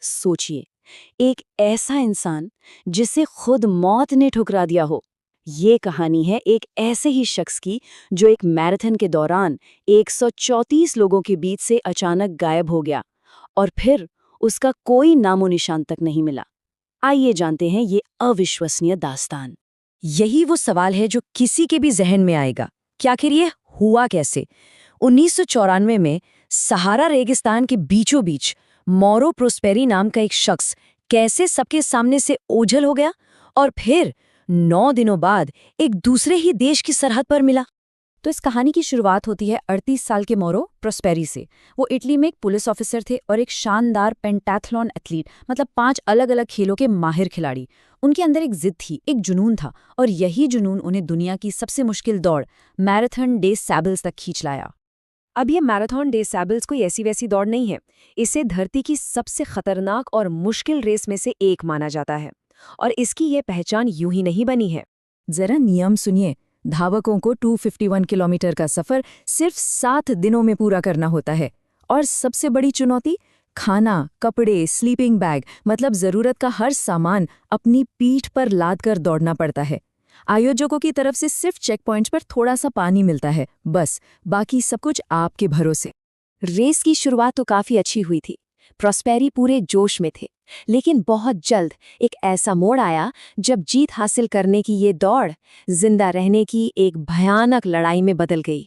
सोचिए, एक ऐसा इंसान जिसे खुद मौत ने ठुकरा दिया हो। ये कहानी है एक ऐसे ही शख्स की जो एक मैराथन के दौरान 134 लोगों के बीच से अचानक गायब हो गया और फिर उसका कोई नामो निशान तक नहीं मिला। आइए जानते हैं ये अविश्वसनीय दास्तान। यही वो सवाल है जो किसी के भी जहन में आएगा कि आखिर ये हुआ कैसे। 1994 में सहारा रेगिस्तान के बीचों बीच मौरो प्रोस्पेरी नाम का एक शख्स कैसे सबके सामने से ओझल हो गया और फिर 9 दिनों बाद एक दूसरे ही देश की सरहद पर मिला। तो इस कहानी की शुरुआत होती है 38 साल के मोरो प्रोस्पेरी से। वो इटली में एक पुलिस ऑफिसर थे और एक शानदार पेंटाथलॉन एथलीट, मतलब 5 अलग अलग खेलों के माहिर खिलाड़ी। उनके अंदर एक जिद थी, एक जुनून था, और यही जुनून उन्हें दुनिया की सबसे मुश्किल दौड़ मैराथन डे सैबल्स तक खींच लाया। अब ये मैराथन डे सैबल्स कोई ऐसी वैसी दौड़ नहीं है। इसे धरती की सबसे खतरनाक और मुश्किल रेस में से एक माना जाता है, और इसकी ये पहचान यूं ही नहीं बनी है। जरा नियम सुनिए। धावकों को 251 किलोमीटर का सफर सिर्फ 7 दिनों में पूरा करना होता है। और सबसे बड़ी चुनौती, खाना, कपड़े, स्लीपिंग बैग, मतलब जरूरत का हर सामान अपनी पीठ पर लाद कर दौड़ना पड़ता है। आयोजकों की तरफ से सिर्फ चेक पॉइंट्स पर थोड़ा सा पानी मिलता है, बस। बाकी सब कुछ आपके भरोसे। रेस की शुरुआत तो काफी अच्छी हुई थी। प्रॉस्पेरी पूरे जोश में थे, लेकिन बहुत जल्द एक ऐसा मोड़ आया जब जीत हासिल करने की ये दौड़ जिंदा रहने की एक भयानक लड़ाई में बदल गई।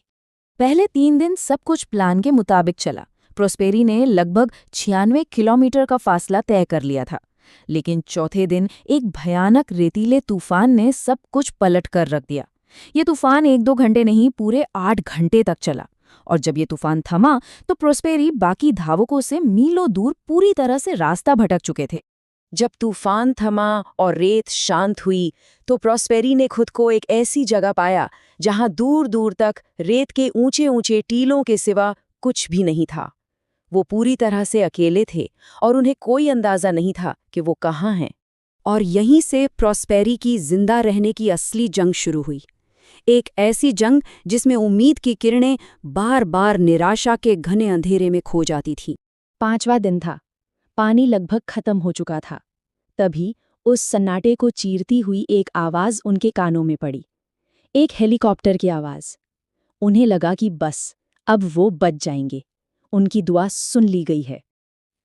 पहले 3 दिन सब कुछ प्लान के मुताबिक चला। प्रोस्पेरी ने लगभग 96 किलोमीटर का फासला तय कर लिया था, लेकिन चौथे दिन एक भयानक रेतीले तूफान ने सब कुछ पलट कर रख दिया। ये तूफान 1-2 घंटे नहीं, पूरे 8 घंटे तक चला। और जब ये तूफान थमा तो प्रोस्पेरी बाकी धावकों से मीलों दूर पूरी तरह से रास्ता भटक चुके थे। जब तूफान थमा और रेत शांत हुई तो प्रॉस्पेरी ने खुद को एक ऐसी जगह पाया जहां दूर दूर तक रेत के ऊंचे ऊंचे टीलों के सिवा कुछ भी नहीं था। वो पूरी तरह से अकेले थे और उन्हें कोई अंदाजा नहीं था कि वो कहाँ हैं। और यहीं से प्रॉस्पेरी की जिंदा रहने की असली जंग शुरू हुई। एक ऐसी जंग जिसमें उम्मीद की किरणें बार बार निराशा के घने अंधेरे में खो जाती थीं। 5वां दिन था। पानी लगभग खत्म हो चुका था। तभी उस सन्नाटे को चीरती हुई एक आवाज उनके कानों में पड़ी। एक हेलीकॉप्टर की आवाज। उन्हें लगा कि बस अब वो बच जाएंगे, उनकी दुआ सुन ली गई है।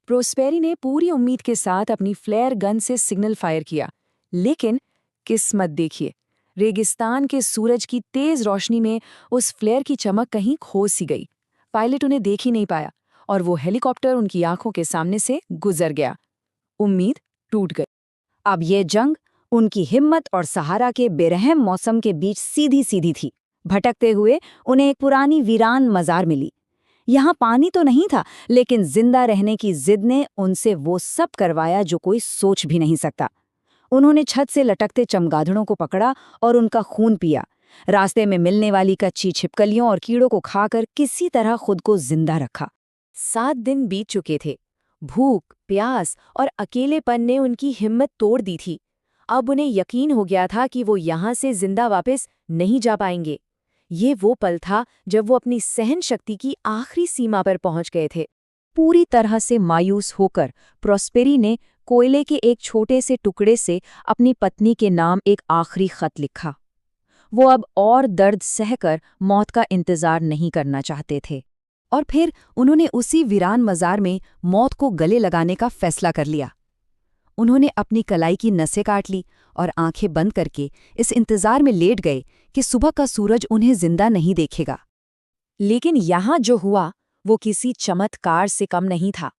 प्रोस्पेरी ने पूरी उम्मीद के साथ अपनी फ्लेयर गन से सिग्नल फायर किया, लेकिन किस्मत देखिए, रेगिस्तान के सूरज की तेज रोशनी में उस फ्लेयर की चमक कहीं खो सी गई। पायलट उन्हें देख ही नहीं पाया और वो हेलीकॉप्टर उनकी आंखों के सामने से गुजर गया। उम्मीद टूट गई। अब ये जंग उनकी हिम्मत और सहारा के बेरहम मौसम के बीच सीधी सीधी थी। भटकते हुए उन्हें एक पुरानी वीरान मजार मिली। यहाँ पानी तो नहीं था, लेकिन जिंदा रहने की जिद ने उनसे वो सब करवाया जो कोई सोच भी नहीं सकता। उन्होंने छत से लटकते चमगादड़ों को पकड़ा और उनका खून पिया। रास्ते में मिलने वाली कच्ची छिपकलियों और कीड़ों को खाकर किसी तरह खुद को जिंदा रखा। 7 दिन बीत चुके थे। भूख, प्यास और अकेलेपन ने उनकी हिम्मत तोड़ दी थी। अब उन्हें यकीन हो गया था कि वो यहाँ से जिंदा वापस नहीं जा पाएंगे। ये वो पल था जब वो अपनी सहन शक्ति की आखिरी सीमा पर पहुंच गए थे। पूरी तरह से मायूस होकर प्रॉस्पेरी ने कोयले के एक छोटे से टुकड़े से अपनी पत्नी के नाम एक आखिरी खत लिखा। वो अब और दर्द सहकर मौत का इंतजार नहीं करना चाहते थे। और फिर उन्होंने उसी वीरान मजार में मौत को गले लगाने का फैसला कर लिया। उन्होंने अपनी कलाई की नसें काट ली और आंखें बंद करके इस इंतजार में लेट गए कि सुबह का सूरज उन्हें जिंदा नहीं देखेगा। लेकिन यहाँ जो हुआ वो किसी चमत्कार से कम नहीं था।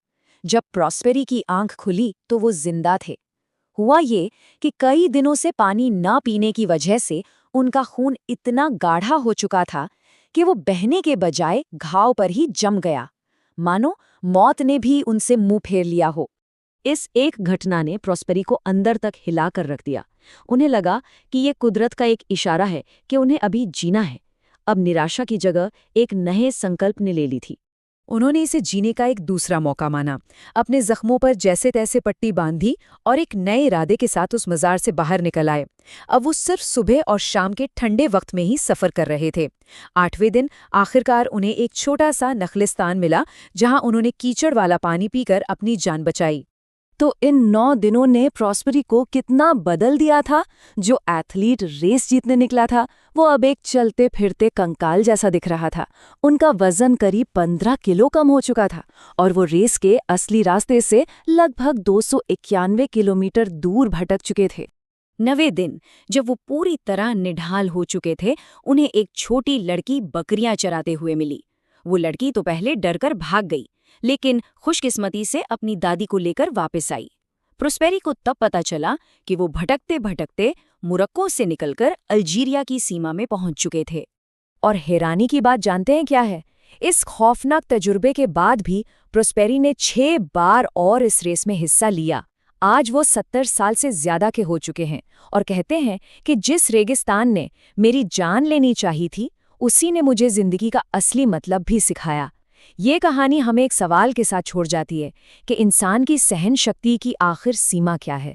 जब प्रॉस्पेरी की आंख खुली तो वो जिंदा थे। हुआ ये कि कई दिनों से पानी न पीने की वजह से उनका खून इतना गाढ़ा हो चुका था कि वो बहने के बजाय घाव पर ही जम गया, मानो मौत ने भी उनसे मुंह फेर लिया हो। इस एक घटना ने प्रॉस्पेरी को अंदर तक हिला कर रख दिया। उन्हें लगा कि ये कुदरत का एक इशारा है कि उन्हें अभी जीना है। अब निराशा की जगह एक नए संकल्प ने ले ली थी। उन्होंने इसे जीने का एक दूसरा मौका माना। अपने जख्मों पर जैसे तैसे पट्टी बांधी और एक नए इरादे के साथ उस मजार से बाहर निकल आए। अब वो सिर्फ सुबह और शाम के ठंडे वक्त में ही सफर कर रहे थे। 8वें दिन आखिरकार उन्हें एक छोटा सा नखलिस्तान मिला, जहां उन्होंने कीचड़ वाला पानी पीकर अपनी जान बचाई। तो इन 9 दिनों ने प्रॉस्पेरी को कितना बदल दिया था। जो एथलीट रेस जीतने निकला था वो अब एक चलते फिरते कंकाल जैसा दिख रहा था। उनका वजन करीब 15 किलो कम हो चुका था और वो रेस के असली रास्ते से लगभग 291 किलोमीटर दूर भटक चुके थे। 90 दिन जब वो पूरी तरह निढाल हो चुके थे, उन्हें एक छोटी लड़की बकरियां चराते हुए मिली। वो लड़की तो पहले डरकर भाग गई, लेकिन खुशकिस्मती से अपनी दादी को लेकर वापस आई। प्रोस्पेरी को तब पता चला कि वो भटकते भटकते मोरक्को से निकलकर अल्जीरिया की सीमा में पहुंच चुके थे। और हैरानी की बात जानते हैं क्या है? इस खौफनाक तजुर्बे के बाद भी प्रोस्पेरी ने 6 बार और इस रेस में हिस्सा लिया। आज वो 70 साल से ज्यादा के हो चुके हैं और कहते हैं कि जिस रेगिस्तान ने मेरी जान लेनी चाहिए थी, उसी ने मुझे जिंदगी का असली मतलब भी सिखाया। ये कहानी हमें एक सवाल के साथ छोड़ जाती है कि इंसान की सहन शक्ति की आखिर सीमा क्या है।